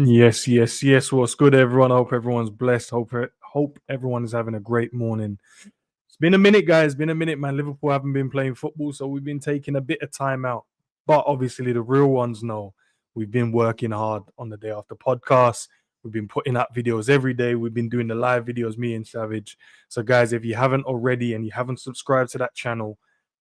Yes, yes, yes. What's good, everyone? I hope everyone's blessed. Hope everyone is having a great morning. It's been a minute, guys. Been a minute, man. Liverpool haven't been playing football, so we've been taking a bit of time out. But obviously, the real ones know we've been working hard on the day after podcast. We've been putting out videos every day. We've been doing the live videos, me and Savage. So, guys, if you haven't already and you haven't subscribed to that channel,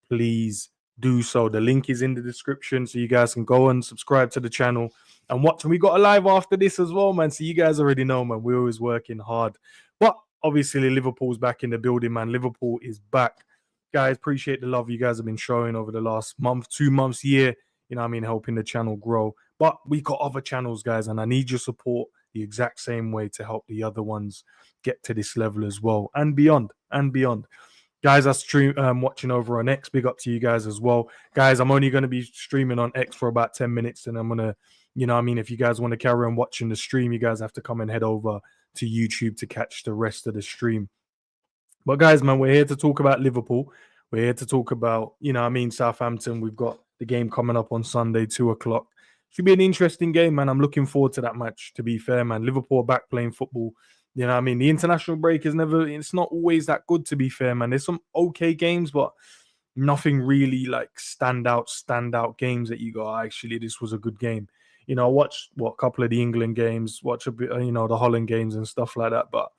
please do so. The link is in the description, so you guys can go and subscribe to the channel and watch. And we got a live after this as well, man. So you guys already know, man. We're always working hard. But obviously, Liverpool's back in the building, man. Liverpool is back. Guys, appreciate the love you guys have been showing over the last month, 2 months, year. You know what I mean? Helping the channel grow. But we got other channels, guys, and I need your support the exact same way to help the other ones get to this level as well and beyond and beyond. Guys, I stream watching over on X. Big up to you guys as well. Guys, I'm only going to be streaming on X for about 10 minutes, and I'm going to, you know what I mean, if you guys want to carry on watching the stream, you guys have to come and head over to YouTube to catch the rest of the stream. But guys, man, we're here to talk about Liverpool. We're here to talk about, you know what I mean, Southampton. We've got the game coming up on Sunday, 2 o'clock. Should be an interesting game, man. I'm looking forward to that match, to be fair, man. Liverpool are back playing football. You know what I mean? The international break is it's not always that good, to be fair, man. There's some okay games, but nothing really like standout games that you go, actually, this was a good game. You know, I watched a couple of the England games, watch a bit, you know, the Holland games and stuff like that, but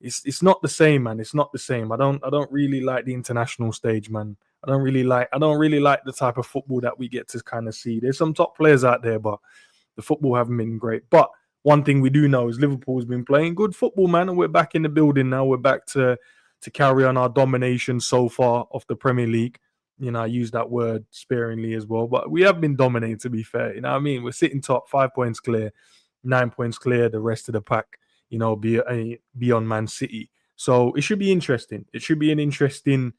it's not the same, man. It's not the same. I don't really like the international stage, man. I don't really like the type of football that we get to kind of see. There's some top players out there, but the football haven't been great. But one thing we do know is Liverpool's been playing good football, man, and we're back in the building now. We're back to carry on our domination so far of the Premier League. You know, I use that word sparingly as well, but we have been dominating, to be fair. You know what I mean? We're sitting top, 5 points clear, 9 points clear, the rest of the pack, you know, beyond Man City. So it should be interesting. It should be an interesting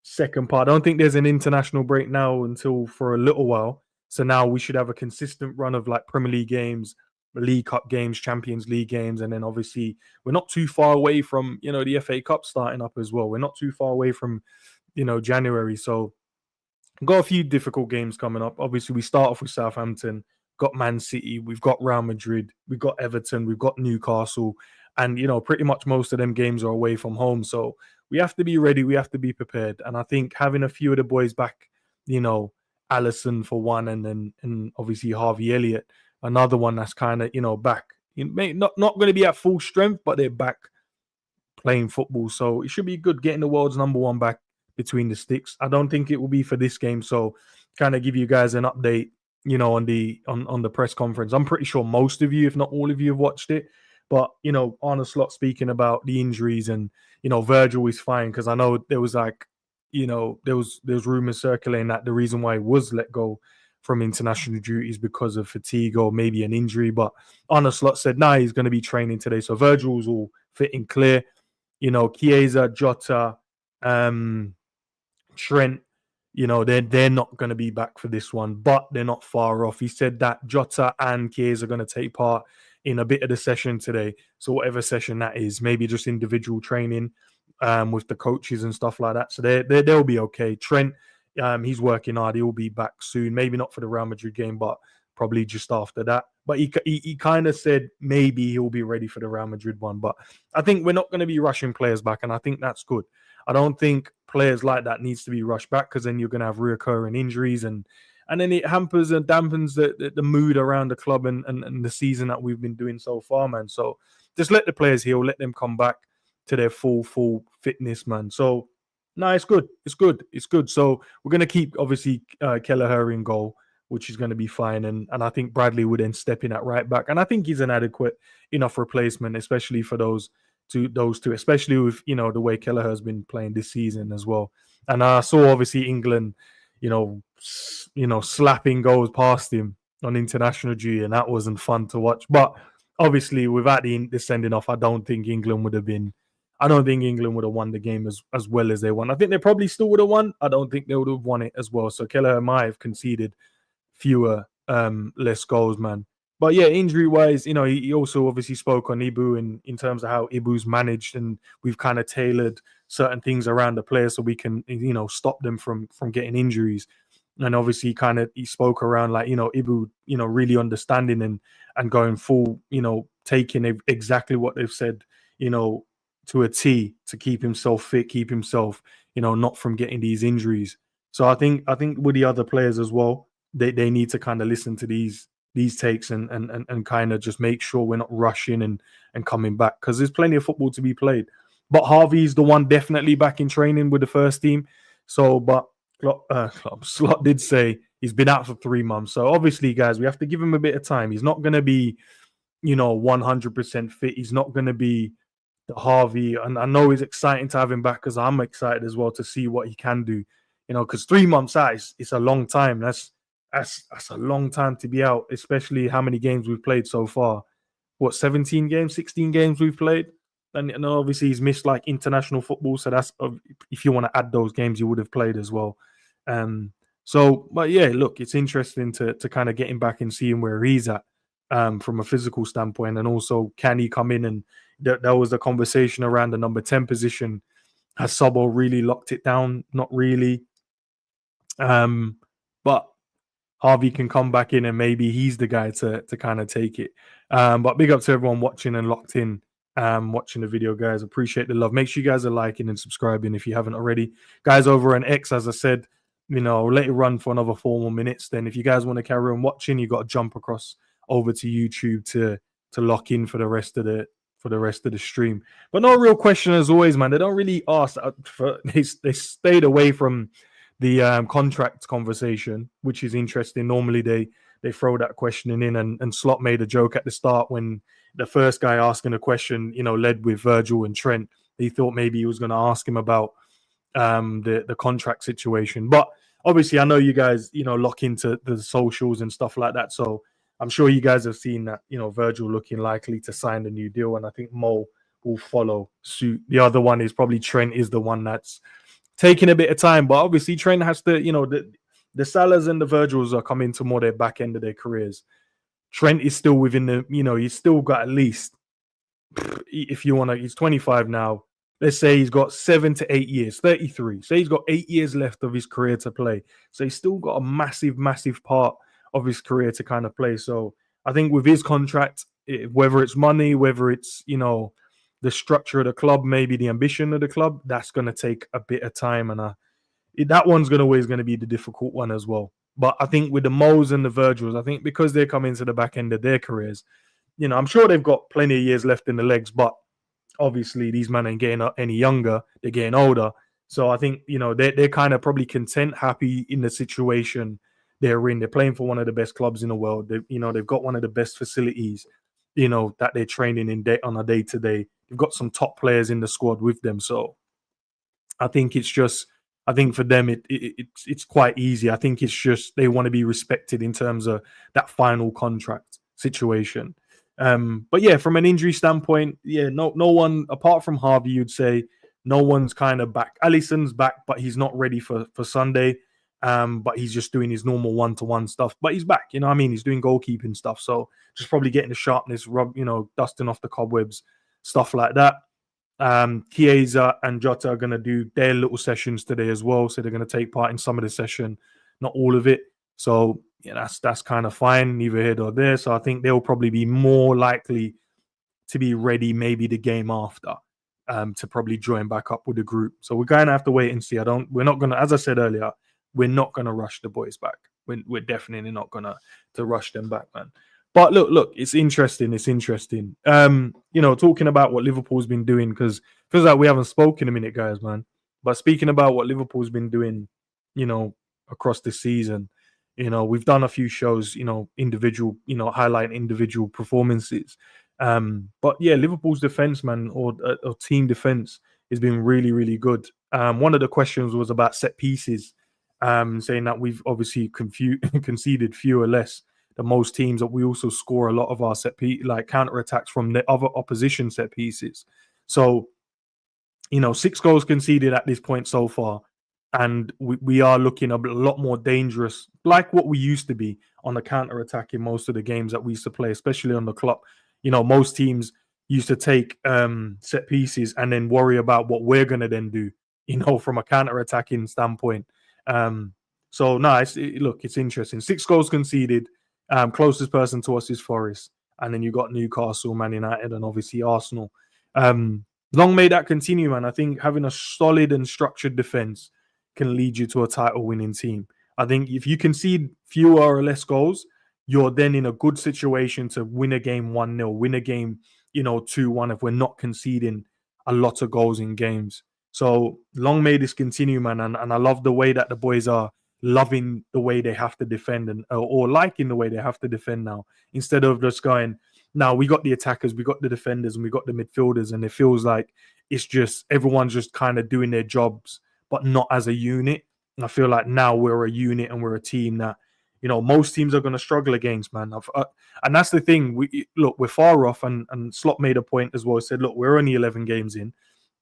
second part. I don't think there's an international break now until for a little while. So now we should have a consistent run of like Premier League games, League Cup games, Champions League games, and then obviously we're not too far away from, you know, the FA Cup starting up as well. We're not too far away from, you know, January. So got a few difficult games coming up. Obviously, we start off with Southampton, got Man City, we've got Real Madrid, we've got Everton, we've got Newcastle, and you know, pretty much most of them games are away from home. So we have to be ready, we have to be prepared. And I think having a few of the boys back, you know, Alisson for one, and obviously Harvey Elliott, another one that's kind of, you know, back. Not going to be at full strength, but they're back playing football. So it should be good getting the world's number one back between the sticks. I don't think it will be for this game. So kind of give you guys an update, you know, on the press conference. I'm pretty sure most of you, if not all of you, have watched it. But, you know, Arne Slot speaking about the injuries and, you know, Virgil is fine, because I know there was like, you know, there was rumors circulating that the reason why he was let go from international duties because of fatigue or maybe an injury. But Arne Slot said, nah, he's going to be training today. So Virgil's all fit and clear. You know, Chiesa, Jota, Trent, you know, they're not going to be back for this one, but they're not far off. He said that Jota and Chiesa are going to take part in a bit of the session today. So whatever session that is, maybe just individual training with the coaches and stuff like that. So they'll be okay. Trent, he's working hard. He'll be back soon. Maybe not for the Real Madrid game, but probably just after that. But he kind of said maybe he'll be ready for the Real Madrid one. But I think we're not going to be rushing players back, and I think that's good. I don't think players like that needs to be rushed back, because then you're going to have reoccurring injuries, and then it hampers and dampens the mood around the club and the season that we've been doing so far, man. So just let the players heal, let them come back to their full fitness, man. So no, it's good. It's good. So we're going to keep, obviously, Kelleher in goal, which is going to be fine. And I think Bradley would then step in at right back. And I think he's an adequate enough replacement, especially for those two, especially with, you know, the way Kelleher has been playing this season as well. And I saw, obviously, England, you know, slapping goals past him on international duty, and that wasn't fun to watch. But obviously, without the sending off, I don't think England would have won the game as well as they won. I think they probably still would have won. I don't think they would have won it as well. So Kelleher might have conceded fewer less goals, man. But yeah, injury-wise, you know, he also obviously spoke on Ibu in terms of how Ibu's managed, and we've kind of tailored certain things around the players so we can, you know, stop them from getting injuries. And obviously he spoke around like, Ibu, really understanding and going full, taking exactly what they've said, to a T, to keep himself fit, keep himself, not from getting these injuries. So I think with the other players as well, they need to kind of listen to these takes and kind of just make sure we're not rushing and coming back, because there's plenty of football to be played. But Harvey's the one definitely back in training with the first team. So, but Slot did say he's been out for 3 months. So obviously, guys, we have to give him a bit of time. He's not going to be, 100% fit. He's not going to be the Harvey. And I know it's exciting to have him back, because I'm excited as well to see what he can do. Because 3 months out, it's a long time. That's a long time to be out, especially how many games we've played so far. What, 17 games, 16 games we've played? And obviously he's missed like international football. So that's, if you want to add those games, you would have played as well. But yeah, look, it's interesting to kind of get him back and seeing where he's at from a physical standpoint. And also, can he come in? And that was the conversation around the number 10 position. Has Sobo really locked it down? Not really. But Harvey can come back in and maybe he's the guy to kind of take it. But big up to everyone watching and locked in, watching the video, guys. Appreciate the love. Make sure you guys are liking and subscribing if you haven't already. Guys over on X, as I said, let it run for another 4 more minutes. Then if you guys want to carry on watching, you got to jump across over to YouTube to lock in for the rest of the stream. But no real question as always, man. They don't really ask. They stayed away from the contract conversation, which is interesting. Normally they throw that questioning in, and Slot made a joke at the start when the first guy asking a question, led with Virgil and Trent. He thought maybe he was going to ask him about the contract situation. But obviously I know you guys, lock into the socials and stuff like that. So I'm sure you guys have seen that, Virgil looking likely to sign the new deal. And I think Mo will follow suit. The other one is probably Trent is the one that's taking a bit of time, but obviously Trent has to, the Salahs and the Virgils are coming to more their back end of their careers. Trent is still within the, he's still got at least, if you want to, he's 25 now. Let's say he's got 7 to 8 years, 33. Say he's got 8 years left of his career to play. So he's still got a massive, massive part of his career to kind of play. So I think with his contract, whether it's money, whether it's, the structure of the club, maybe the ambition of the club, that's going to take a bit of time. And that one's always going to be the difficult one as well. But I think with the Mo's and the Virgils, I think because they're coming to the back end of their careers, I'm sure they've got plenty of years left in the legs, but obviously these men ain't getting any younger, they're getting older. So I think, they're kind of probably content, happy in the situation they're in. They're playing for one of the best clubs in the world. They've got one of the best facilities, that they're training in on a day-to-day. They've got some top players in the squad with them. So I think for them, it's quite easy. I think it's just they want to be respected in terms of that final contract situation. But yeah, from an injury standpoint, yeah, no one apart from Harvey, you'd say no one's kind of back. Alisson's back, but he's not ready for Sunday. But he's just doing his normal one-to-one stuff. But he's back, what I mean? He's doing goalkeeping stuff. So just probably getting the sharpness, dusting off the cobwebs, stuff like that. Chiesa and Jota are going to do their little sessions today as well. So they're going to take part in some of the session, not all of it. So yeah, that's kind of fine, neither here nor there. So I think they'll probably be more likely to be ready maybe the game after, to probably join back up with the group. So we're going to have to wait and see. We're not going to, as I said earlier, we're not going to rush the boys back. We're definitely not going to rush them back, man. But look, it's interesting. It's interesting. Talking about what Liverpool's been doing, because it feels like we haven't spoken a minute, guys, man. But speaking about what Liverpool's been doing, across the season, we've done a few shows, individual, highlighting individual performances. But yeah, Liverpool's defense, man, or team defense has been really, really good. One of the questions was about set pieces, saying that we've obviously conceded fewer less than most teams, that we also score a lot of our counter attacks from the other opposition set pieces. So, 6 goals conceded at this point so far, and we are looking a lot more dangerous, like what we used to be on the counter attack in most of the games that we used to play, especially on the clock. Most teams used to take set pieces and then worry about what we're going to then do, from a counter attacking standpoint. So no, look, it's interesting. 6 goals conceded. Closest person to us is Forest, and then you got Newcastle, Man United, and obviously Arsenal. Long may that continue, man. I think having a solid and structured defense can lead you to a title-winning team. I think if you concede fewer or less goals, you're then in a good situation to win a game 1-0, win a game, 2-1 if we're not conceding a lot of goals in games. So long may this continue, man. And I love the way that the boys are loving the way they have to defend or liking the way they have to defend now, instead of just going, now we got the attackers, we got the defenders, and we got the midfielders, and it feels like it's just everyone's just kind of doing their jobs, but not as a unit. And I feel like now we're a unit and we're a team that, most teams are going to struggle against, man. And that's the thing. We're far off, and Slot made a point as well. He said, look, we're only 11 games in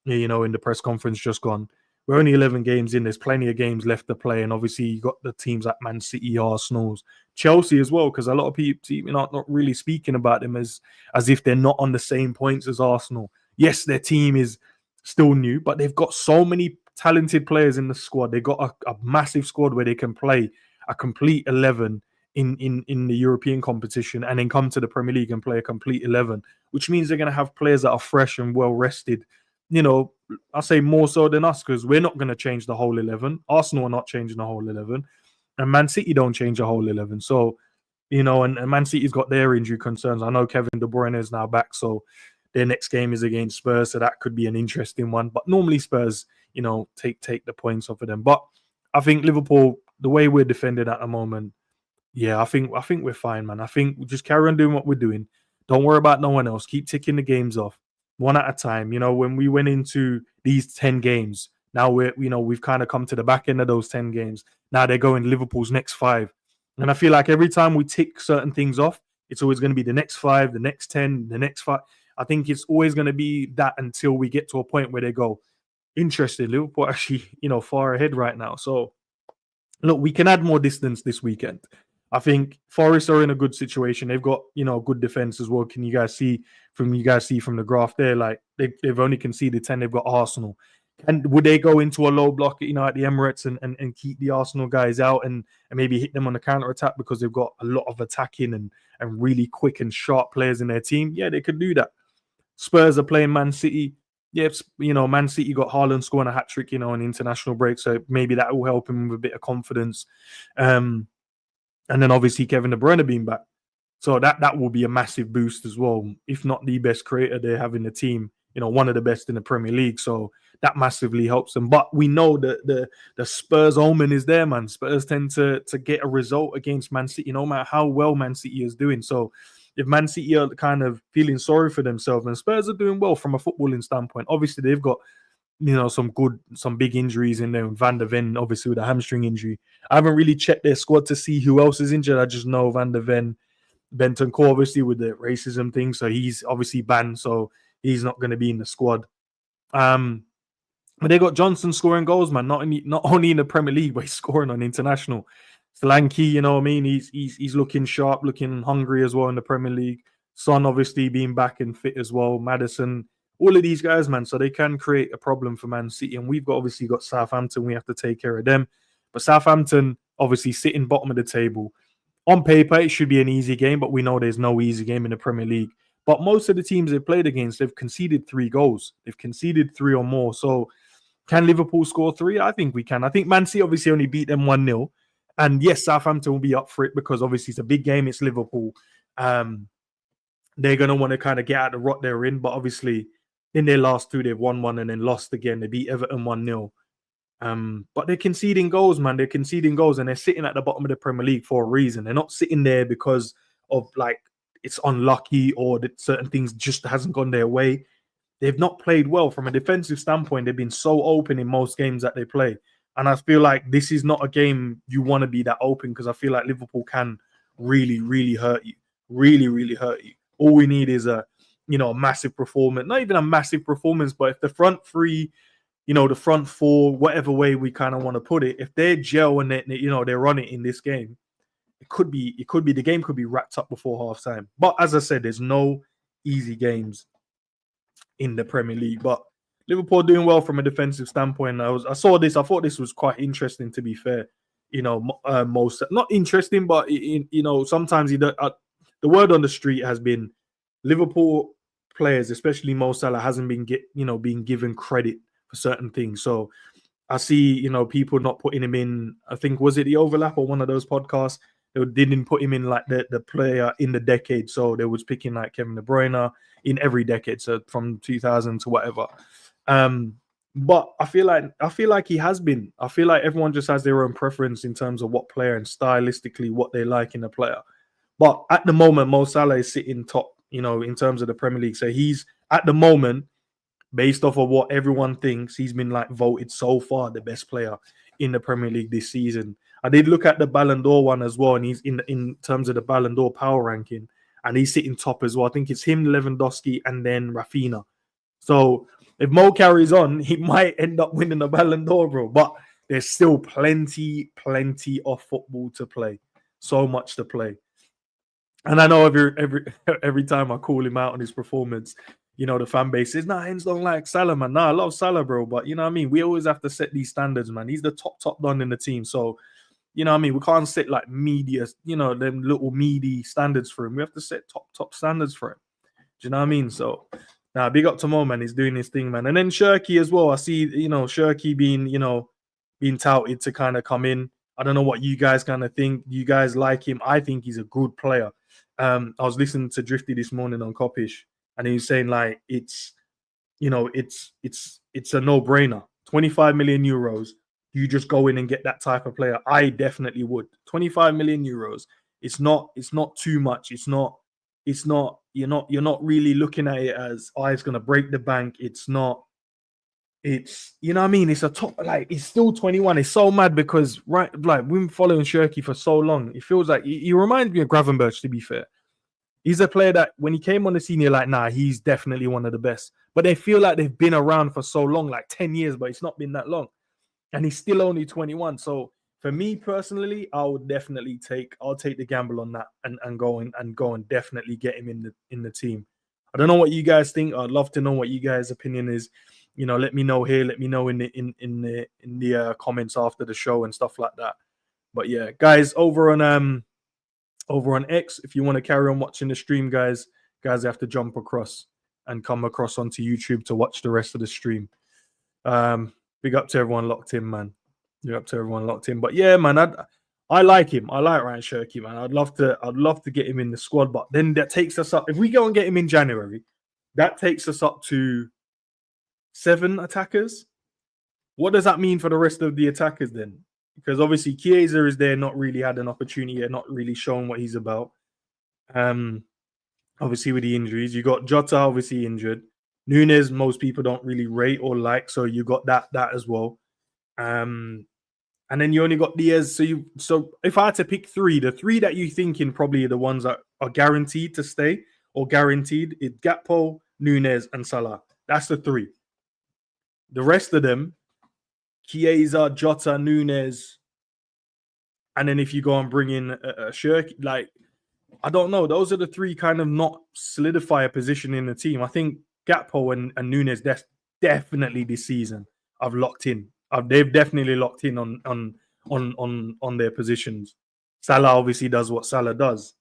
the press conference just gone. We're only 11 games in. There's plenty of games left to play. And obviously, you got the teams like Man City, Arsenal, Chelsea as well, because a lot of people not really speaking about them as if they're not on the same points as Arsenal. Yes, their team is still new, but they've got so many talented players in the squad. They've got a massive squad where they can play a complete 11 in the European competition and then come to the Premier League and play a complete 11, which means they're going to have players that are fresh and well rested. I say more so than us, because we're not going to change the whole 11. Arsenal are not changing the whole 11. And Man City don't change the whole 11. So, and Man City's got their injury concerns. I know Kevin De Bruyne is now back, so their next game is against Spurs, so that could be an interesting one. But normally Spurs, take the points off of them. But I think Liverpool, the way we're defended at the moment, yeah, I think we're fine, man. I think we just carry on doing what we're doing. Don't worry about no one else. Keep ticking the games off one at a time. When we went into these 10 games, now we've kind of come to the back end of those 10 games. Now they're going Liverpool's next 5. And I feel like every time we tick certain things off, it's always going to be the next 5, the next 10, the next 5. I think it's always going to be that until we get to a point where they go, interesting, Liverpool actually, far ahead right now. So, look, we can add more distance this weekend. I think Forest are in a good situation. They've got, good defense as well. Can you guys see from the graph there? Like they've only conceded 10. They've got Arsenal. And would they go into a low block, at the Emirates and keep the Arsenal guys out and maybe hit them on the counter attack because they've got a lot of attacking and really quick and sharp players in their team? Yeah, they could do that. Spurs are playing Man City. Yes, Man City got Haaland scoring a hat-trick, on international break. So maybe that will help him with a bit of confidence. And then obviously Kevin De Bruyne being back. So that will be a massive boost as well. If not the best creator they have in the team, one of the best in the Premier League. So that massively helps them. But we know that the Spurs omen is there, man. Spurs tend to get a result against Man City, no matter how well Man City is doing. So if Man City are kind of feeling sorry for themselves, and Spurs are doing well from a footballing standpoint, obviously they've got some big injuries in there. Van der Ven, obviously, with a hamstring injury. I haven't really checked their squad to see who else is injured. I just know Van der Ven, Bentancur, obviously, with the racism thing. So he's obviously banned. So he's not going to be in the squad. But they got Johnson scoring goals, man. Not only in the Premier League, but he's scoring on international. Solanke, you know what I mean? He's looking sharp, looking hungry as well in the Premier League. Son, obviously, being back and fit as well. Maddison. All of these guys, man, so they can create a problem for Man City. And we've obviously got Southampton. We have to take care of them. But Southampton, obviously, sitting bottom of the table. On paper, it should be an easy game, but we know there's no easy game in the Premier League. But most of the teams they've played against, they've conceded 3 goals. They've conceded 3 or more. So can Liverpool score 3? I think we can. I think Man City obviously only beat them 1-0. And yes, Southampton will be up for it because obviously it's a big game. It's Liverpool. They're going to want to kind of get out the rut they're in. But obviously, in their last 2, they've won 1 and then lost again. They beat Everton 1-0. But they're conceding goals, man. They're conceding goals and they're sitting at the bottom of the Premier League for a reason. They're not sitting there because of it's unlucky or that certain things just hasn't gone their way. They've not played well from a defensive standpoint. They've been so open in most games that they play. And I feel like this is not a game you want to be that open because I feel like Liverpool can really, really hurt you. Really, really hurt you. All we need is a massive performance. Not even a massive performance, but if the front 3, the front 4, whatever way we kind of want to put it, if they gel and they run it in this game, it could be the game could be wrapped up before half time. But as I said, there's no easy games in the Premier League. But Liverpool doing well from a defensive standpoint. I saw this. I thought this was quite interesting, to be fair. most not interesting, but sometimes the word on the street has been Liverpool players, especially Mo Salah, hasn't been being given credit for certain things. So I see, people not putting him in. I think, was it the Overlap or one of those podcasts? They didn't put him in like the player in the decade. So they was picking like Kevin De Bruyne in every decade, so from 2000 to whatever. But I feel like he has been. I feel like everyone just has their own preference in terms of what player and stylistically what they like in a player. But at the moment, Mo Salah is sitting top, in terms of the Premier League. So he's at the moment, based off of what everyone thinks, he's been like voted so far the best player in the Premier League this season. I did look at the Ballon d'Or one as well, and he's in terms of the Ballon d'Or power ranking, and he's sitting top as well. I think it's him, Lewandowski, and then Rafinha. So if Mo carries on, he might end up winning the Ballon d'Or, bro. But there's still plenty of football to play. So much to play. And I know every time I call him out on his performance, the fan base says, nah, hens don't like Salah, man. Nah, I love Salah, bro. But you know what I mean? We always have to set these standards, man. He's the top done in the team. So, you know what I mean? We can't set like media, them little meaty standards for him. We have to set top standards for him. Do you know what I mean? So, nah, big up to Mo, man. He's doing his thing, man. And then Cherki as well. I see, Cherki being touted to kind of come in. I don't know what you guys kind of think. You guys like him? I think he's a good player. I was listening to Drifty this morning on Kopish, and he was saying like it's a no-brainer. 25 million euros. You just go in and get that type of player. I definitely would. 25 million euros. It's not too much. It's not you're not really looking at it as it's gonna break the bank. It's not. It's you know what I mean. It's a top it's still 21. It's so mad because we've been following Cherki for so long. It feels like he reminds me of Gravenberch. To be fair, he's a player that when he came on the scene, you're like, nah, he's definitely one of the best. But they feel like they've been around for so long, like 10 years, but it's not been that long, and he's still only 21. So for me personally, I'll take the gamble on that and go and definitely get him in the team. I don't know what you guys think. I'd love to know what you guys' opinion is. Let me know here. Let me know in the comments after the show and stuff like that. But yeah, guys, over on X, if you want to carry on watching the stream, guys have to jump across and come across onto YouTube to watch the rest of the stream. Big up to everyone locked in, man. Big up to everyone locked in. But yeah, man, I like him. I like Ryan Cherki, man. I'd love to get him in the squad, but then that takes us up. If we go and get him in January, that takes us up to 7 attackers. What does that mean for the rest of the attackers then? Because obviously Chiesa is there, not really had an opportunity yet, not really shown what he's about. Obviously with the injuries, you got Jota obviously injured. Nunes, most people don't really rate or like, so you got that as well. And then you only got Diaz. So if I had to pick 3, the 3 that you thinking probably are the ones that are guaranteed to stay or guaranteed is Gakpo, Nunes, and Salah. That's the 3. The rest of them, Chiesa, Jota, Nunes, and then if you go and bring in a Cherki, I don't know. Those are the 3 kind of not solidify a position in the team. I think Gakpo and Nunes definitely this season I've locked in. They've definitely locked in on their positions. Salah obviously does what Salah does.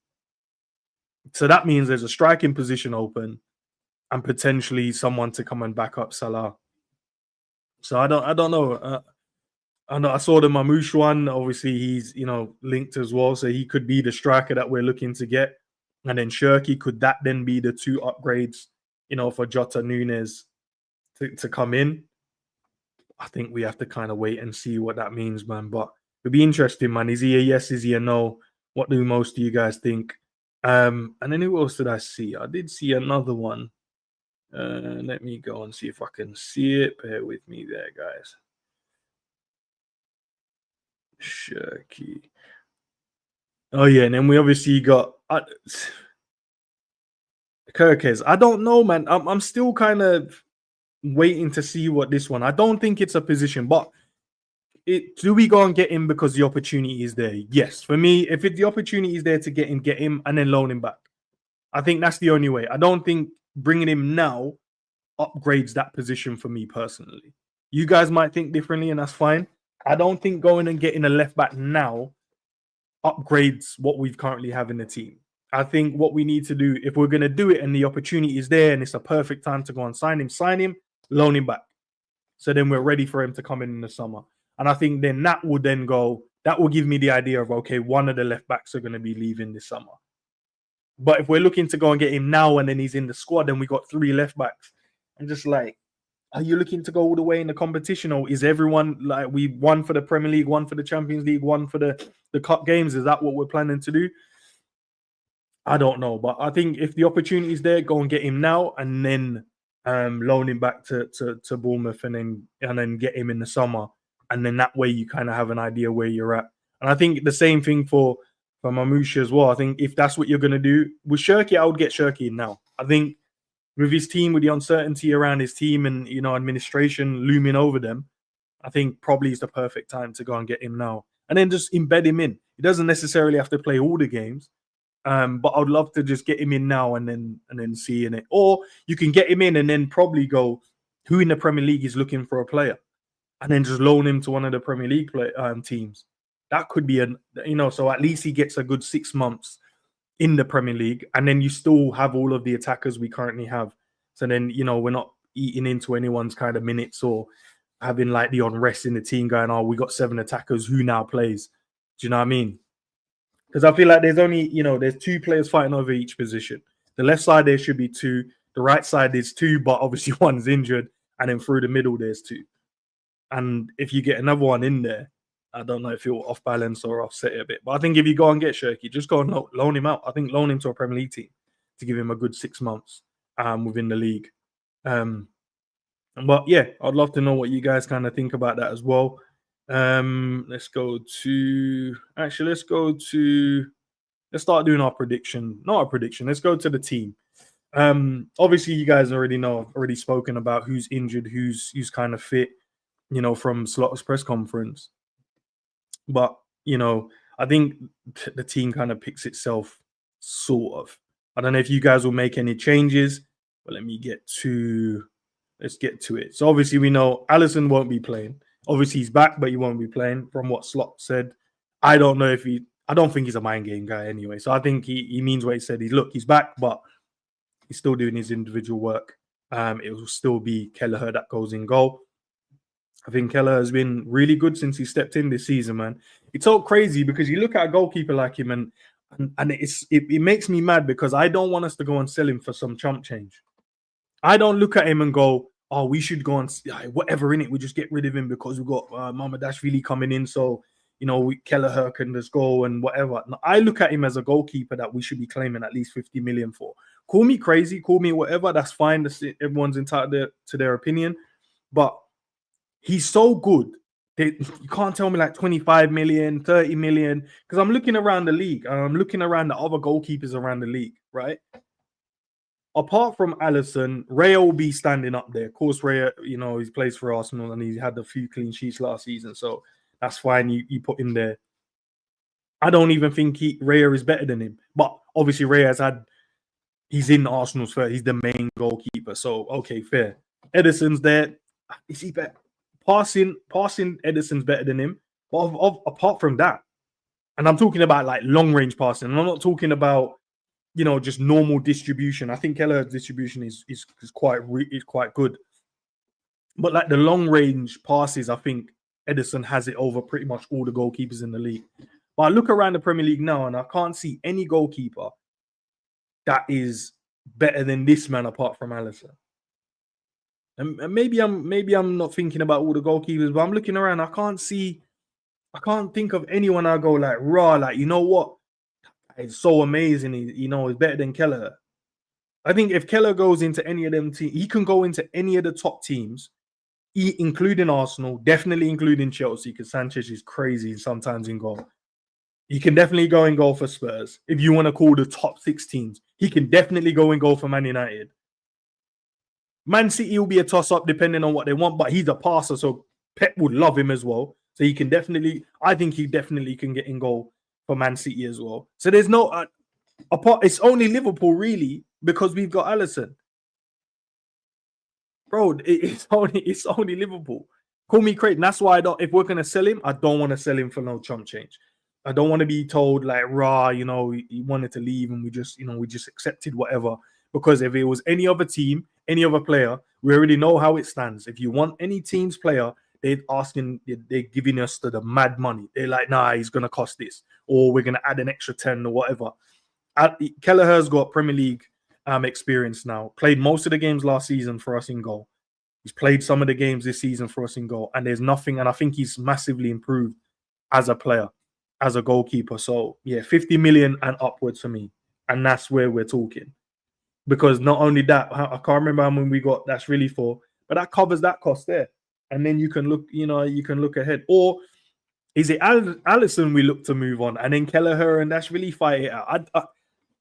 So that means there's a striking position open and potentially someone to come and back up Salah. So I don't know. I saw the Mamouche one. Obviously, he's linked as well, so he could be the striker that we're looking to get. And then Cherki, could that then be the 2 upgrades, for Jota, Nunes to come in? I think we have to kind of wait and see what that means, man. But it'll be interesting, man. Is he a yes? Is he a no? What do most of you guys think? And then who else did I see? I did see another one. Let me go and see if I can see it. Bear with me there, guys. Cherki. Oh yeah, and then we obviously got Kerkez. I don't know, man. I'm still kind of waiting to see what this one. I don't think it's a position, but do we go and get him because the opportunity is there? Yes. For me, if the opportunity is there to get him and then loan him back. I think that's the only way. I don't think bringing him now upgrades that position for me personally. You guys might think differently, and that's fine. I don't think going and getting a left back now upgrades what we've currently have in the team. I think what we need to do, if we're going to do it and the opportunity is there and it's a perfect time to go and sign him, loan him back. So then we're ready for him to come in the summer. And I think then that will give me the idea of, okay, one of the left backs are going to be leaving this summer. But if we're looking to go and get him now and then he's in the squad and we got 3 left backs, I'm just like, are you looking to go all the way in the competition, or is everyone like we one for the Premier League, one for the Champions League, one for the cup games? Is that what we're planning to do? I don't know, but I think if the opportunity is there, go and get him now and then loan him back to Bournemouth and then get him in the summer, and then that way you kind of have an idea where you're at. And I think the same thing for Mamouche as well. I think if that's what you're going to do with Cherki, I would get Cherki in now. I think with his team, with the uncertainty around his team and, you know, administration looming over them, I think probably is the perfect time to go and get him now. And then just embed him in. He doesn't necessarily have to play all the games. But I'd love to just get him in now and then see in it. Or you can get him in and then probably go, who in the Premier League is looking for a player? And then just loan him to one of the Premier League teams. That could be so at least he gets a good 6 months in the Premier League, and then you still have all of the attackers we currently have. So then, you know, we're not eating into anyone's kind of minutes or having like the unrest in the team going, oh, we got 7 attackers, who now plays? Do you know what I mean? Because I feel like there's 2 players fighting over each position. The left side, there should be 2. The right side, there's 2, but obviously one's injured. And then through the middle, there's 2. And if you get another one in there, I don't know if he'll off balance or offset it a bit. But I think if you go and get Cherki, just go and loan him out. I think loan him to a Premier League team to give him a good 6 months within the league. But yeah, I'd love to know what you guys kind of think about that as well. Let's start doing our prediction. Not our prediction. Let's go to the team. Obviously you guys already know, I've already spoken about who's injured, who's kind of fit, you know, from Slotter's press conference. But, you know, I think the team kind of picks itself, sort of. I don't know if you guys will make any changes, but let's get to it. So obviously we know Alisson won't be playing. Obviously he's back, but he won't be playing from what Slot said. I don't think he's a mind game guy anyway. So I think he means what he said. He's back, but he's still doing his individual work. It will still be Kelleher that goes in goal. I think Kelleher has been really good since he stepped in this season, man. It's all crazy because you look at a goalkeeper like him and it makes me mad because I don't want us to go and sell him for some chump change. I don't look at him and go, oh, we should go and whatever in it. We just get rid of him because we've got Mamouche coming in. So, you know, Kelleher can just go and whatever. No, I look at him as a goalkeeper that we should be claiming at least 50 million for. Call me crazy, call me whatever. That's fine. Everyone's entitled to their opinion. But he's so good. You can't tell me like 25 million, 30 million. Because I'm looking around the league. And I'm looking around the other goalkeepers around the league, right? Apart from Alisson, Raya will be standing up there. Of course, Raya, you know, he plays for Arsenal and he had a few clean sheets last season. So that's fine. You put him there. I don't even think Raya is better than him. But obviously, he's in Arsenal's first. He's the main goalkeeper. So, okay, fair. Edison's there. Is he better? Passing Edison's better than him. But apart from that, and I'm talking about like long range passing. And I'm not talking about, you know, just normal distribution. I think Kelleher's distribution is quite good. But like the long range passes, I think Edison has it over pretty much all the goalkeepers in the league. But I look around the Premier League now and I can't see any goalkeeper that is better than this man apart from Alisson. And maybe I'm not thinking about all the goalkeepers, but I'm looking around. I can't think of anyone I go like, raw, like, you know what? It's so amazing. He's better than Kelleher. I think if Kelleher goes into any of them teams, he can go into any of the top teams, including Arsenal, definitely including Chelsea, because Sanchez is crazy sometimes in goal. He can definitely go and goal for Spurs. If you want to call the top 6 teams, he can definitely go and goal for Man United. Man City will be a toss-up depending on what they want, but he's a passer, so Pep would love him as well. So I think he definitely can get in goal for Man City as well. So there's no it's only Liverpool really because we've got Alisson. Bro, it's only Liverpool. Call me crazy. That's why I don't. If we're gonna sell him, I don't want to sell him for no chump change. I don't want to be told like, "Rah, he wanted to leave, and we just accepted whatever." Because if it was any other team, any other player, we already know how it stands. If you want any team's player, they're giving us the mad money. They're like, "Nah, he's gonna cost this, or we're gonna add an extra 10 or whatever." Kelleher's got Premier League experience now. Played most of the games last season for us in goal. He's played some of the games this season for us in goal, and there's nothing. And I think he's massively improved as a player, as a goalkeeper. So yeah, 50 million and upwards for me, and that's where we're talking. Because not only that, I can't remember how many we got. That's really for, but that covers that cost there. And then you can look ahead. Or is it Alisson we look to move on, and then Kelleher and that's really fight it out?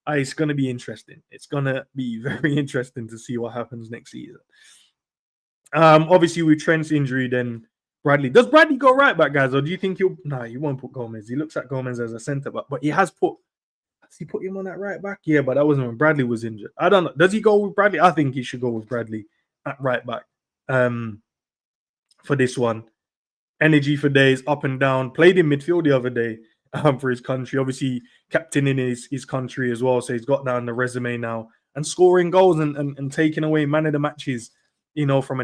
It's going to be interesting. It's going to be very interesting to see what happens next season. Obviously with Trent's injury, then Bradley. Does Bradley go right back, guys, or do you think he won't put Gomez? He looks at Gomez as a centre back, but has he put him on that right back? Yeah, but that wasn't when Bradley was injured. I don't know. Does he go with Bradley? I think he should go with Bradley at right back. For this one, energy for days, up and down. Played in midfield the other day for his country. Obviously, captaining his country as well, so he's got down the resume now and scoring goals and taking away man of the matches. From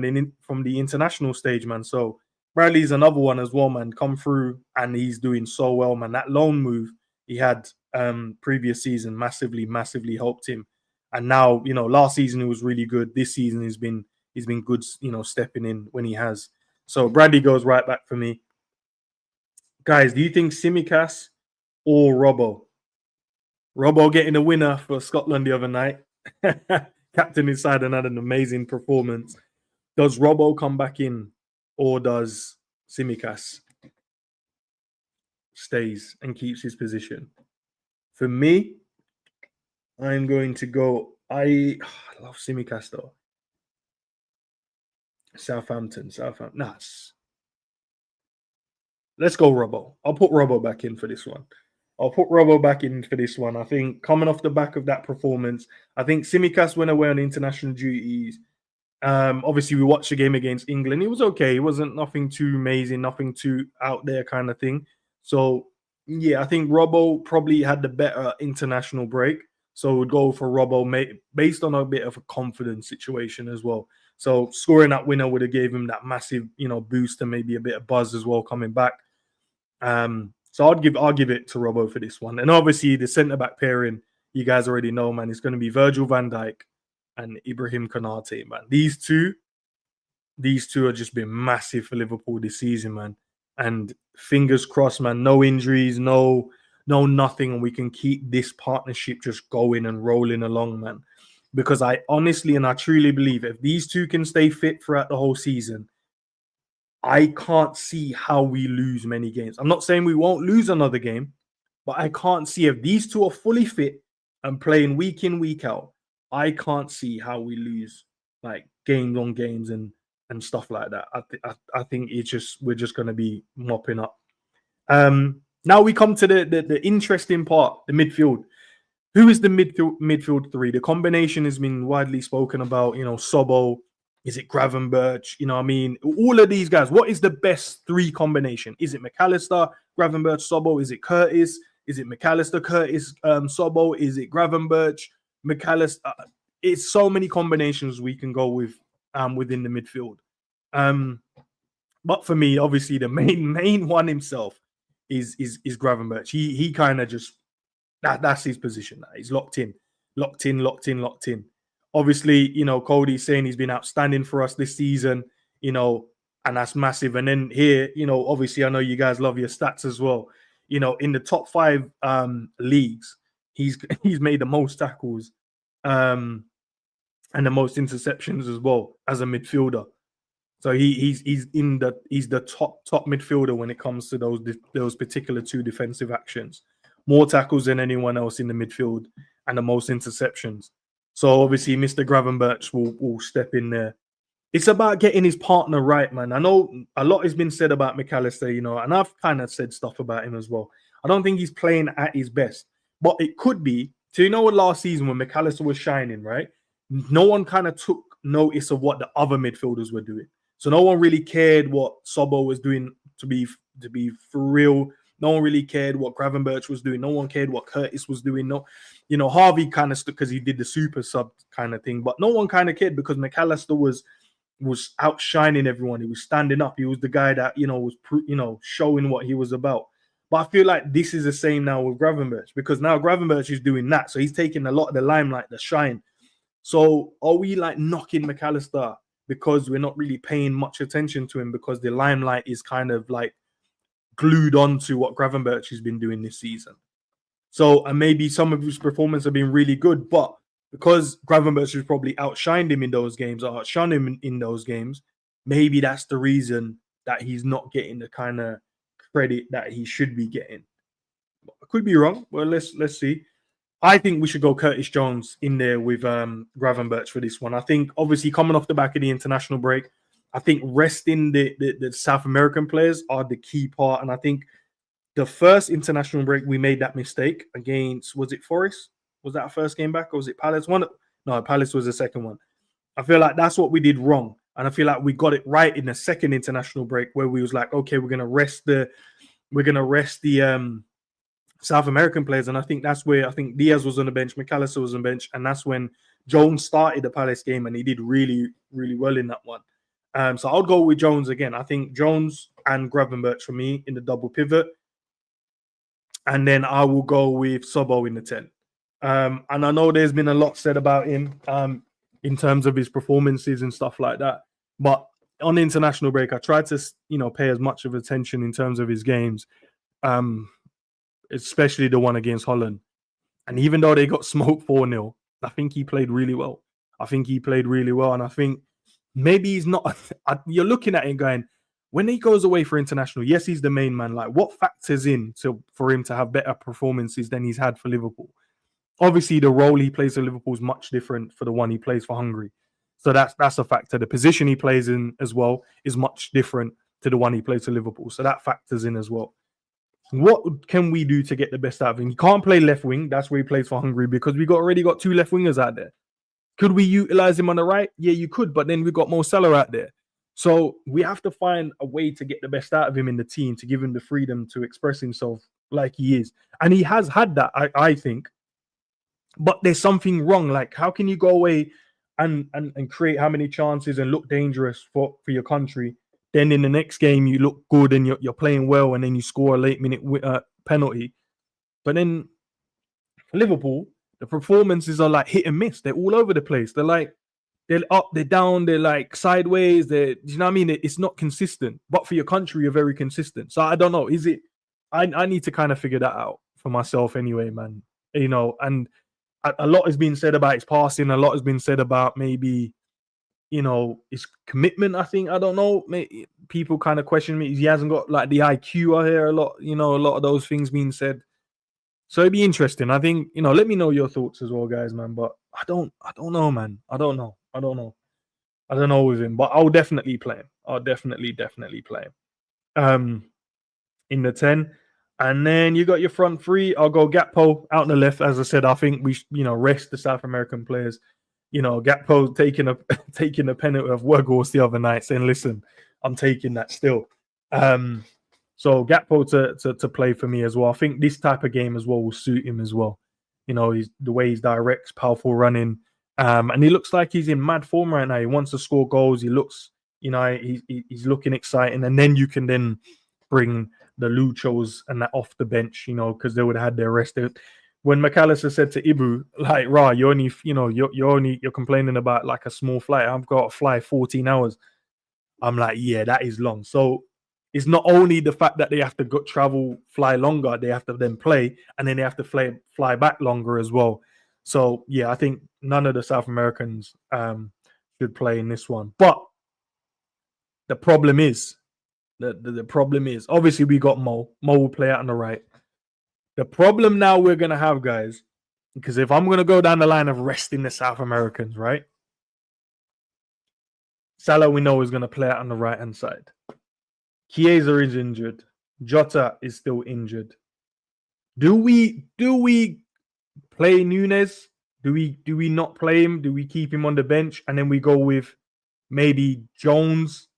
the international stage, man. So Bradley's another one as well, man. Come through and he's doing so well, man. That loan move he had previous season massively helped him. And now, last season he was really good. This season he's been good, stepping in when he has. So Bradley goes right back for me. Guys, do you think Tsimikas or Robbo? Robbo getting a winner for Scotland the other night. Captain inside and had an amazing performance. Does Robbo come back in, or does Tsimikas stays and keeps his position? For me, I'm going to go. I love Tsimikas though. Southampton. Nice. Let's go Robbo. I'll put Robbo back in for this one. I think coming off the back of that performance, I think Tsimikas went away on international duties. Obviously, we watched the game against England. It was okay. It wasn't nothing too amazing, nothing too out there kind of thing. So, yeah, I think Robbo probably had the better international break. So we'd go for Robbo based on a bit of a confidence situation as well. So scoring that winner would have gave him that massive, boost and maybe a bit of buzz as well coming back. So I'll give it to Robbo for this one. And obviously the centre-back pairing, you guys already know, man, it's going to be Virgil van Dijk and Ibrahim Konate, man. These two have just been massive for Liverpool this season, man. And fingers crossed, man, no injuries, no nothing, and we can keep this partnership just going and rolling along, man. Because I honestly and I truly believe if these two can stay fit throughout the whole season, I can't see how we lose many games. I'm not saying we won't lose another game, but I can't see if these two are fully fit and playing week in, week out. I can't see how we lose like games on games and stuff like that. I think we're just going to be mopping up. Now we come to the interesting part, the midfield. Who is the midfield three? The combination has been widely spoken about. Sobbo. Is it Gravenberch? All of these guys. What is the best three combination? Is it McAllister, Gravenberch, Sobbo? Is it Curtis? Is it McAllister, Curtis, Sobbo? Is it Gravenberch, McAllister? It's so many combinations we can go with within the midfield. But for me, obviously, the main one himself is Gravenberch. He kind of just that's his position. He's locked in. Obviously, Cody's saying he's been outstanding for us this season, and that's massive. And then here, obviously, I know you guys love your stats as well. In the top 5 leagues, he's made the most tackles and the most interceptions as well as a midfielder. So he's the top midfielder when it comes to those particular 2 defensive actions. More tackles than anyone else in the midfield and the most interceptions. So obviously, Mr. Gravenberch will step in there. It's about getting his partner right, man. I know a lot has been said about McAllister, and I've kind of said stuff about him as well. I don't think he's playing at his best, but it could be. So last season when McAllister was shining, right? No one kind of took notice of what the other midfielders were doing. So no one really cared what Sobo was doing. To be for real, no one really cared what Gravenberch was doing. No one cared what Curtis was doing. No, Harvey kind of stood because he did the super sub kind of thing, but no one kind of cared because McAllister was outshining everyone. He was standing up. He was the guy that was showing what he was about. But I feel like this is the same now with Gravenberch, because now Gravenberch is doing that, so he's taking a lot of the limelight, the shine. So are we like knocking McAllister because we're not really paying much attention to him because the limelight is kind of like glued onto what Gravenberch has been doing this season? So, and maybe some of his performances have been really good, but because Gravenberch has probably outshined him in those games or outshone him in those games, maybe that's the reason that he's not getting the kind of credit that he should be getting. I could be wrong. Well, let's see. I think we should go Curtis Jones in there with Gravenberch for this one. I think obviously coming off the back of the international break, I think resting the South American players are the key part. And I think the first international break, we made that mistake against, was it Forest? Was that our first game back, or was it Palace? No, Palace was the second one. I feel like that's what we did wrong. And I feel like we got it right in the second international break where we was like, okay, we're gonna rest the South American players. And I think that's where I think Diaz was on the bench, McAllister was on the bench, and that's when Jones started the Palace game and he did really, really well in that one. So I'll go with Jones again. I think Jones and Gravenberch for me in the double pivot. And then I will go with Sobo in the 10. And I know there's been a lot said about him in terms of his performances and stuff like that. But on the international break, I tried to, pay as much of attention in terms of his games, especially the one against Holland. And even though they got smoked 4-0, I think he played really well. And I think maybe he's not. You're looking at him going, when he goes away for international, yes, he's the main man. Like, what factors in for him to have better performances than he's had for Liverpool? Obviously, the role he plays for Liverpool is much different for the one he plays for Hungary. So that's a factor. The position he plays in as well is much different to the one he plays for Liverpool. So that factors in as well. What can we do to get the best out of him? He can't play left wing. That's where he plays for Hungary because we already got two left wingers out there. Could we utilize him on the right? Yeah, you could. But then we've got Mo Salah out there. So we have to find a way to get the best out of him in the team, to give him the freedom to express himself like he is. And he has had that, I think. But there's something wrong. Like, how can you go away and create how many chances and look dangerous for your country? Then in the next game, you look good and you're playing well, and then you score a late minute penalty. But then for Liverpool, the performances are like hit and miss. They're all over the place. They're up, they're down, they're like sideways. You know what I mean? It's not consistent. But for your country, you're very consistent. So I don't know. Is it? I need to kind of figure that out for myself anyway, man. And a lot has been said about his passing. A lot has been said about maybe, his commitment. I think, I don't know. People kind of question me. He hasn't got like the IQ. I hear a lot. A lot of those things being said. So it'd be interesting. I think, let me know your thoughts as well, guys, man. But I don't know, man. I don't know with him, but I'll definitely play him. I'll definitely play him. In the 10. And then you got your front three. I'll go Gakpo out on the left. As I said, I think we rest the South American players. Gakpo taking a penalty of Weghorst the other night, saying, listen, I'm taking that still. So Gakpo to play for me as well. I think this type of game as well will suit him as well. He's the way he's direct, powerful running. And he looks like he's in mad form right now. He wants to score goals. He looks, he's looking exciting. And then you can then bring the Luchos and that off the bench, because they would have had their rest. When McAllister said to Ibu, like, "Rah, you're only, you're complaining about like a small flight. I've got to fly 14 hours." I'm like, yeah, that is long. So it's not only the fact that they have to fly longer, they have to then play, and then they have to fly back longer as well. So yeah, I think none of the South Americans should play in this one. But the problem is, the problem is, obviously we got Mo. Mo will play out on the right. The problem now we're going to have, guys, because if I'm going to go down the line of resting the South Americans, right? Salah, we know, is going to play out on the right-hand side. Chiesa is injured. Jota is still injured. Do we play Nunes? Do we not play him? Do we keep him on the bench? And then we go with maybe Jones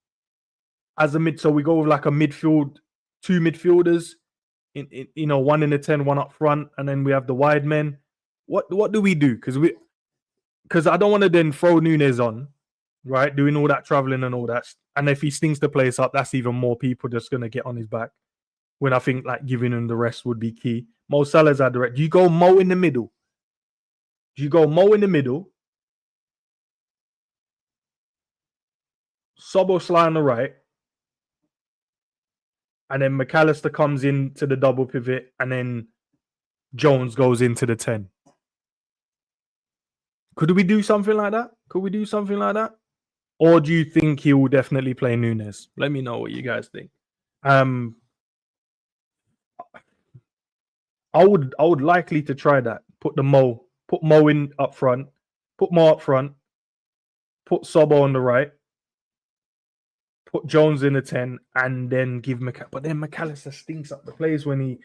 as a mid. So we go with like a midfield, 2 midfielders, in one in the 10, one up front, and then we have the wide men. What do we do? Because I don't want to then throw Nunes on, right? Doing all that traveling and all that. And if he stings the place up, that's even more people just going to get on his back. When I think like giving him the rest would be key. Mo Salah's our direct. Do you go Mo in the middle? Szoboszlai on the right. And then McAllister comes into the double pivot. And then Jones goes into the 10. Could we do something like that? Or do you think he will definitely play Nunes? Let me know what you guys think. I would likely to try that. Put Mo in up front. Put Mo up front. Put Sobo on the right. Put Jones in the 10, and then give but then McAllister stinks up the place when he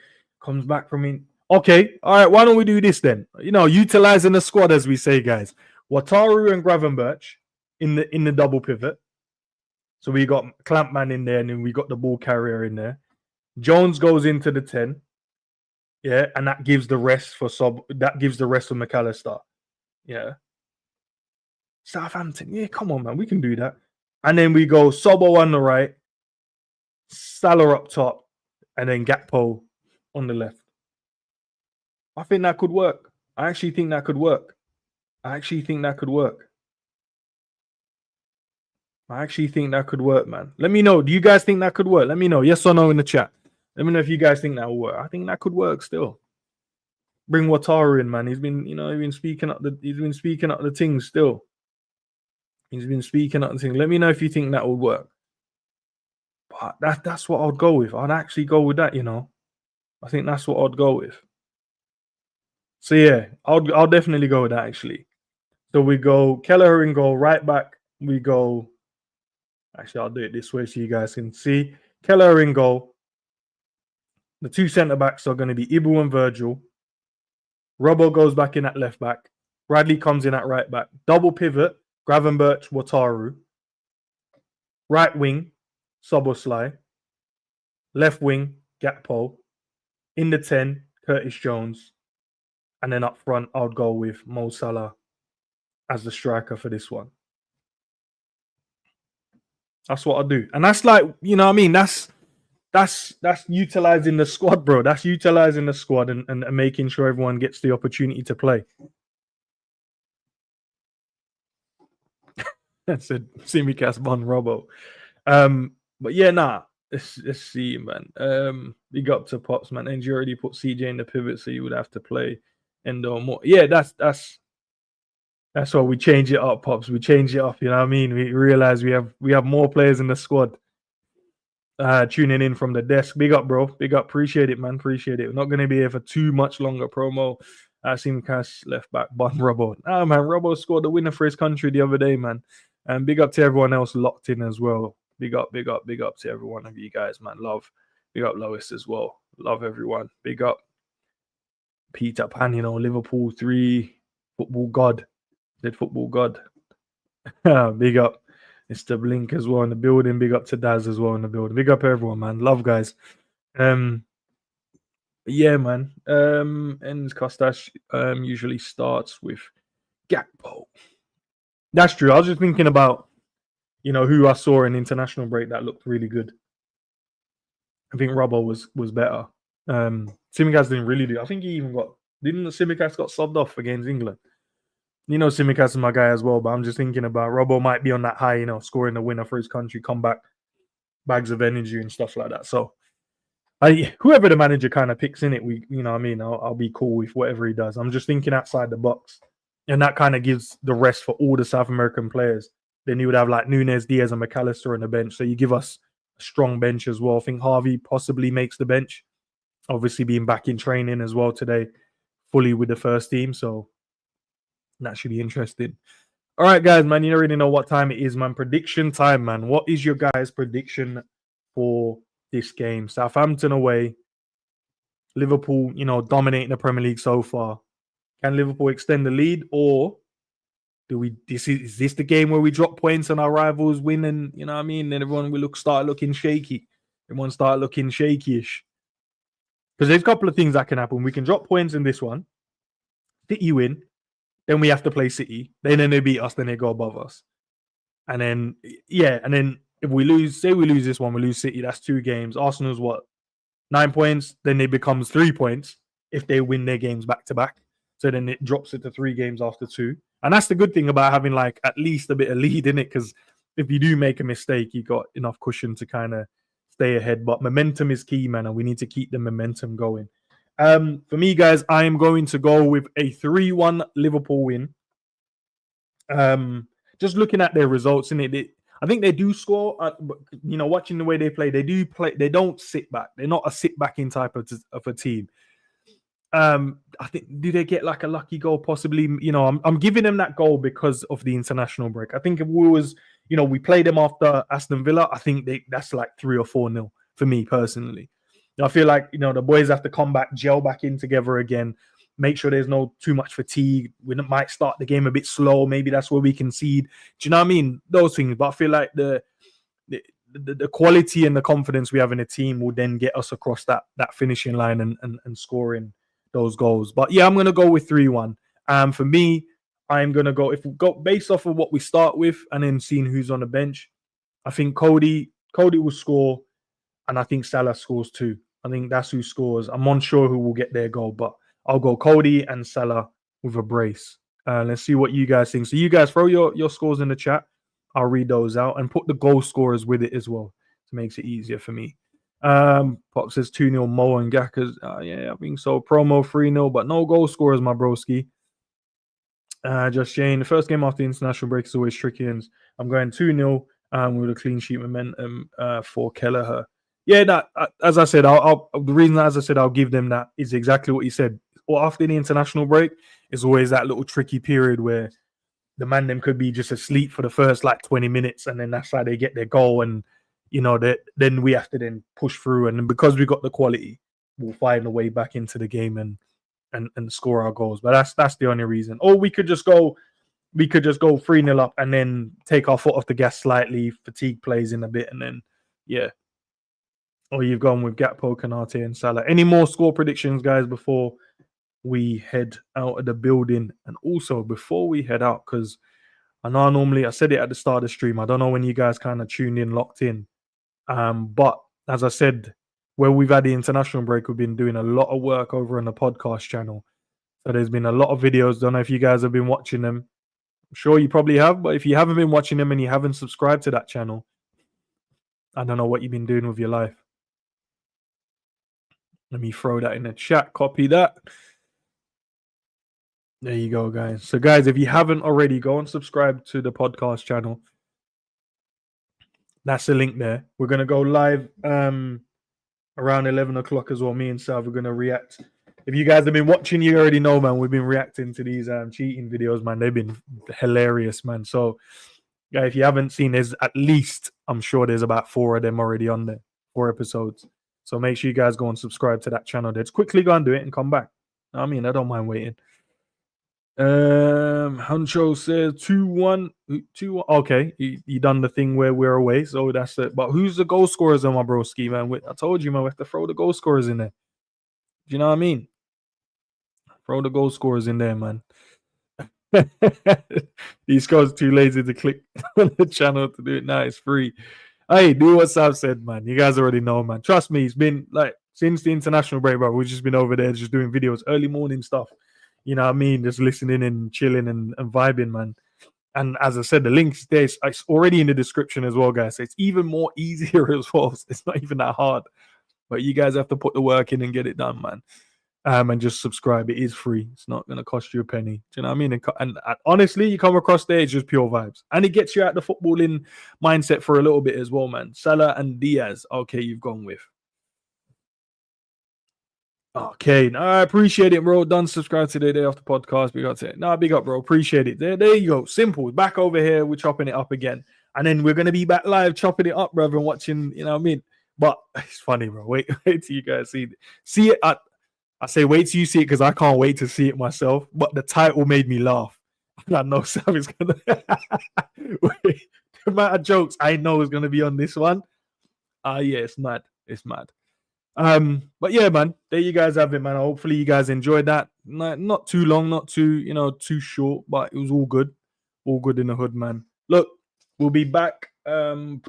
comes back from in. Okay, all right. Why don't we do this then? Utilizing the squad, as we say, guys. Wataru and Gravenberch in the double pivot. So we got Clampman in there, and then we got the ball carrier in there. Jones goes into the 10. Yeah, and that gives the rest for McAllister. Yeah. Southampton. Yeah, come on, man. We can do that. And then we go Sobo on the right, Salah up top, and then Gakpo on the left. I think that could work. I actually think that could work, man. Let me know. Do you guys think that could work? Let me know. Yes or no in the chat. Let me know if you guys think that will work. I think that could work still. Bring Wataru in, man. He's been speaking up the things still. Let me know if you think that would work. But that's what I'd go with. I'd actually go with that, I think that's what I'd go with. So yeah, I'll definitely go with that actually. So we go Kelleher in goal, right back. We go. Actually, I'll do it this way so you guys can see. Kelleher in goal. The 2 centre backs are going to be Ibu and Virgil. Robbo goes back in at left back. Bradley comes in at right back. Double pivot. Gravenberch, Wataru. Right wing, Szoboszlai. Left wing, Gakpo. In the 10, Curtis Jones. And then up front, I would go with Mo Salah as the striker for this one. That's what I do. And that's like, you know what I mean? That's utilizing the squad, bro. That's utilizing the squad and making sure everyone gets the opportunity to play. That's a Simicast Bon Robbo. But yeah, let's see, man. Big up to Pops, man. And you already put CJ in the pivot, so you would have to play Endo more. Yeah, that's why we change it up, Pops. We change it up, you know what I mean? We realize we have more players in the squad. Tuning in from the desk. Big up, bro. Big up. Appreciate it, man. Appreciate it. We're not gonna be here for too much longer promo. Simicast left back, Bon Robbo. Man, Robbo scored the winner for his country the other day, man. And big up to everyone else locked in as well. Big up to every one of you guys, man. Love. Big up Lois as well. Love everyone. Big up Peter Pan, Liverpool 3, football god. Said football god. Big up Mr. Blink as well in the building. Big up to Daz as well in the building. Big up everyone, man. Love, guys. Yeah, man. And Kostash usually starts with Gakpo. That's true. I was just thinking about, who I saw in international break that looked really good. I think Robbo was better. Simicast didn't really do. I think he even didn't Simicast got subbed off against England. Simicast is my guy as well, but I'm just thinking about Robbo might be on that high, scoring the winner for his country, come back, bags of energy and stuff like that. So, whoever the manager kind of picks in it, I'll be cool with whatever he does. I'm just thinking outside the box. And that kind of gives the rest for all the South American players. Then you would have like Nunes, Diaz, and McAllister on the bench. So you give us a strong bench as well. I think Harvey possibly makes the bench. Obviously being back in training as well today, fully with the first team. So that should be interesting. All right, guys, man, you already know what time it is, man. Prediction time, man. What is your guys' prediction for this game? Southampton away. Liverpool, dominating the Premier League so far. Can Liverpool extend the lead, or Is this the game where we drop points and our rivals win, and you know what I mean? Then everyone will start looking shaky. Everyone start looking shakyish. Because there's a couple of things that can happen. We can drop points in this one, City win, then we have to play City. Then they beat us, then they go above us. And then if we lose, say we lose this one, we lose City, that's 2 games. Arsenal's what? 9 points, then it becomes 3 points if they win their games back to back. So then it drops it to 3 games after 2. And that's the good thing about having like at least a bit of lead in it, because if you do make a mistake, you got enough cushion to kind of stay ahead. But momentum is key, man, and we need to keep the momentum going. For me, guys, I am going to go with a 3-1 Liverpool win. Just looking at their results in it, I think they do score. Watching the way they play, they don't sit back. They're not a sit backing type of a team. I think, do they get like a lucky goal? Possibly. I'm giving them that goal because of the international break. I think if we played them after Aston Villa, I think that's like 3 or 4-0 for me personally. I feel like the boys have to come back, gel back in together again, make sure there's no too much fatigue. We might start the game a bit slow. Maybe that's where we concede. Do you know what I mean? Those things. But I feel like the quality and the confidence we have in the team will then get us across that finishing line and scoring those goals. But yeah, I'm going to go with 3-1. For me, I'm going to go, if we go based off of what we start with and then seeing who's on the bench, I think Cody will score, and I think Salah scores too. I think that's who scores. I'm unsure who will get their goal, but I'll go Cody and Salah with a brace. Let's see what you guys think. So you guys throw your scores in the chat. I'll read those out and put the goal scorers with it as well. It makes it easier for me. Pop says 2-0 Mo and Gakas. Yeah, I think so. Promo 3-0, but no goal scorers, my broski. Just Shane, the first game after the international break is always tricky, and I'm going 2-0 with a clean sheet momentum for Kelleher. Yeah, that as I said, the reason as I said I'll give them that is exactly what you said. Or after the international break, is always that little tricky period where the man them could be just asleep for the first like 20 minutes, and then that's how they get their goal, and then we have to then push through, and because we got the quality, we'll find a way back into the game and score our goals. But that's the only reason. Or we could just go 3-0 up and then take our foot off the gas slightly, fatigue plays in a bit, and then or you've gone with Gakpo, Kanate, and Salah. Any more score predictions, guys, before we head out of the building? And also before we head out, because I know I said it at the start of the stream, I don't know when you guys kind of tuned in, locked in. But as I said, where we've had the international break, we've been doing a lot of work over on the podcast channel. So there's been a lot of videos. Don't know if you guys have been watching them. I'm sure you probably have, but if you haven't been watching them and you haven't subscribed to that channel, I don't know what you've been doing with your life. Let me throw that in the chat. Copy that. There you go, guys. So, guys, if you haven't already, go and subscribe to the podcast channel. That's the link there. We're going to go live around 11 o'clock as well. Me and Sav are going to react. If you guys have been watching, you already know, man, we've been reacting to these cheating videos, man. They've been hilarious, man. So, yeah, if you haven't seen, there's at least, I'm sure there's about 4 of them already on there, 4 episodes. So make sure you guys go and subscribe to that channel. Let's quickly go and do it and come back. I mean, I don't mind waiting. Huncho says 2-1. 2-1. Okay, you done the thing where we're away, so that's it. But who's the goal scorers on my broski, man? I told you, man, we have to throw the goal scorers in there. Do you know what I mean? Throw the goal scorers in there, man. These guys too lazy to click on the channel to do it. Now it's free. Hey, do what Sav said, man. You guys already know, man. Trust me, it's been like since the international break, bro. We've just been over there just doing videos, early morning stuff. You know what I mean? Just listening and chilling and vibing, man. And as I said, the link's there. It's already in the description as well, guys. So it's even more easier as well. It's not even that hard. But you guys have to put the work in and get it done, man. And just subscribe. It is free. It's not going to cost you a penny. Do you know what I mean? And honestly, you come across there, it's just pure vibes. And it gets you out the footballing mindset for a little bit as well, man. Salah and Diaz. Okay, you've gone with. Okay, no, I appreciate it, bro. Done subscribe to the Day After Podcast. We got it. No, big up, bro. Appreciate it. There you go. Simple. Back over here. We're chopping it up again. And then we're going to be back live chopping it up, brother, and watching, you know what I mean? But it's funny, bro. Wait till you guys see it. I say wait till you see it because I can't wait to see it myself. But the title made me laugh. I know Sam is gonna. Wait, the amount of jokes I know is gonna be on this one. Yeah, it's mad. It's mad. But yeah, man, there you guys have it, man. Hopefully you guys enjoyed that. Not too long, not too short, but it was all good. All good in the hood, man. Look, we'll be back. The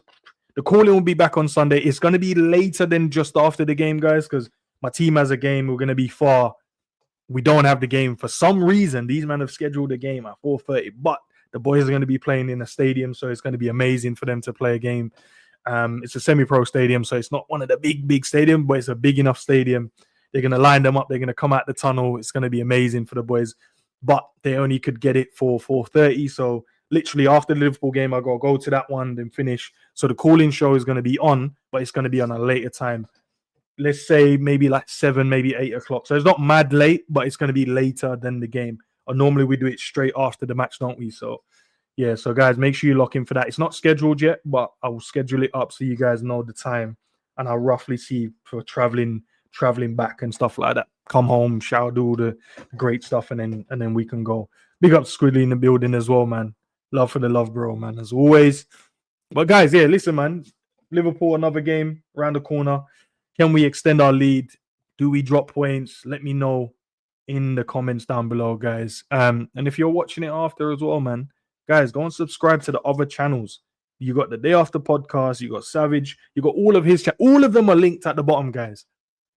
calling will be back on Sunday. It's gonna be later than just after the game, guys, because my team has a game. We're gonna be far. We don't have the game for some reason. These men have scheduled a game at 4:30, but the boys are going to be playing in a stadium, so it's going to be amazing for them to play a game. It's a semi-pro stadium, so it's not one of the big stadiums, but it's a big enough stadium. They're going to line them up. They're going to come out the tunnel. It's going to be amazing for the boys, but they only could get it for 4:30. So literally after the Liverpool game, I go to that one, then finish. So the calling show is going to be on, but it's going to be on a later time. Let's say maybe like 7, maybe 8 o'clock. So it's not mad late, but it's going to be later than the game. Or normally we do it straight after the match, don't we? So yeah, so guys, make sure you lock in for that. It's not scheduled yet, but I will schedule it up so you guys know the time, and I'll roughly see for traveling back and stuff like that. Come home, shower, do all the great stuff, and then we can go. Big up Squidly in the building as well, man. Love for the love, bro, man, as always. But guys, yeah, listen, man. Liverpool, another game around the corner. Can we extend our lead? Do we drop points? Let me know in the comments down below, guys. And if you're watching it after as well, man, guys, go and subscribe to the other channels. You got the Day After podcast. You got Savage. You got all of his chat. All of them are linked at the bottom, guys.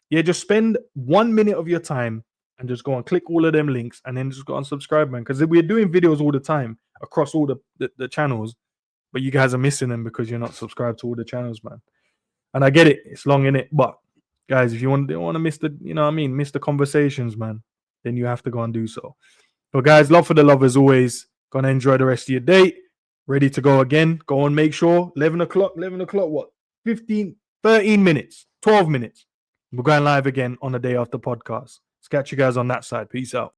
Yeah, just spend 1 minute of your time and just go and click all of them links and then just go and subscribe, man. Because we're doing videos all the time across all the channels, but you guys are missing them because you're not subscribed to all the channels, man. And I get it, it's long in it, but guys, if you don't want to miss the, miss the conversations, man, then you have to go and do so. But guys, love for the love as always. Gonna enjoy the rest of your day. Ready to go again. Go and make sure 11 o'clock, what? 13 minutes, 12 minutes. We're going live again on the Day After podcast. Let's catch you guys on that side. Peace out.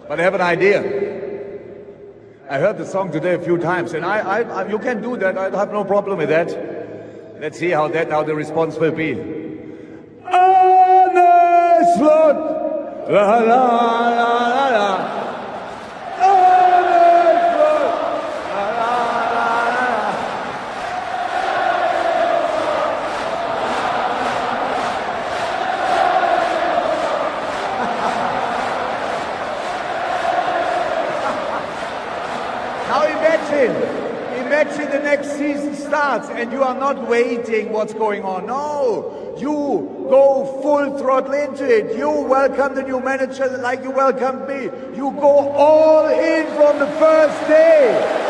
But I have an idea. I heard the song today a few times, and I you can do that. I have no problem with that. Let's see how the response will be. Honest Lord, la la la la la. Honest Lord, la la la la. Now imagine the next season starts and you are not waiting what's going on. No, you go full throttle into it. You welcome the new manager like you welcomed me. You go all in from the first day.